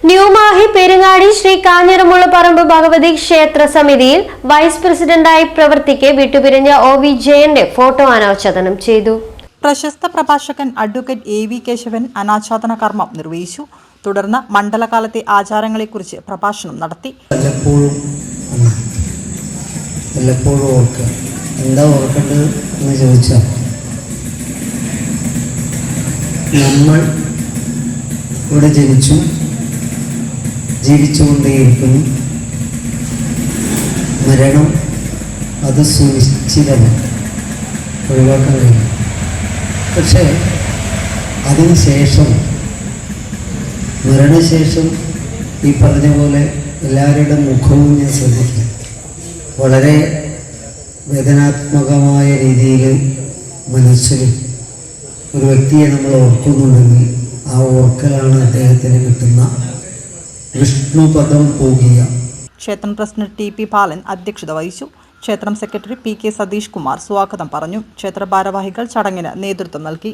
ന്യൂമാഹി പെരുങ്ങാടി ശ്രീ കാഞ്ഞിരമുള്ളപറമ്പ് ഭഗവതി ക്ഷേത്ര സമിതിയിൽ വൈസ് പ്രസിഡന്റായി പ്രവർത്തിക്കെ വിട്ടുപിരിഞ്ഞ ഒ.വി. ജയന്റെ ഫോട്ടോ അനാച്ഛാദനം ചെയ്തു. പ്രശസ്ത പ്രഭാഷകൻ അഡ്വക്കേറ്റ് എ.വി. കേശവൻ അനാച്ഛാദന കർമ്മം നിർവഹിച്ചു. തുടർന്ന് മണ്ഡലകാലത്തെ ആചാരങ്ങളെക്കുറിച്ച് പ്രഭാഷണം നടത്തി. എന്താ ഓർക്കേണ്ടത് എന്ന് ചോദിച്ചാൽ, നമ്മൾ ഇവിടെ ജീവിച്ചുകൊണ്ടേയിരിക്കുന്നു. മരണം അത് സുനിശ്ചിതമാണ്, ഒഴിവാക്കാൻ കഴിയും. പക്ഷേ അതിനുശേഷം മരണശേഷം ഈ പറഞ്ഞ പോലെ എല്ലാവരുടെ മുഖവും ഞാൻ ശ്രദ്ധിക്കാം. വളരെ വേദനാത്മകമായ രീതിയിൽ മനസ്സിൽ ഒരു വ്യക്തിയെ നമ്മൾ ഓർക്കുന്നുണ്ടെങ്കിൽ ആ ഓർക്കലാണ് അദ്ദേഹത്തിന് കിട്ടുന്ന വിഷ്ണുപദം പോകിയ. ക്ഷേത്രം പ്രസിഡന്റ് ടി.പി. ബാലൻ അധ്യക്ഷത വഹിച്ചു. ക്ഷേത്രം സെക്രട്ടറി പി.കെ. സതീഷ് കുമാർ സ്വാഗതം പറഞ്ഞു. ക്ഷേത്ര ഭാരവാഹികൾ ചടങ്ങിന് നേതൃത്വം നൽകി.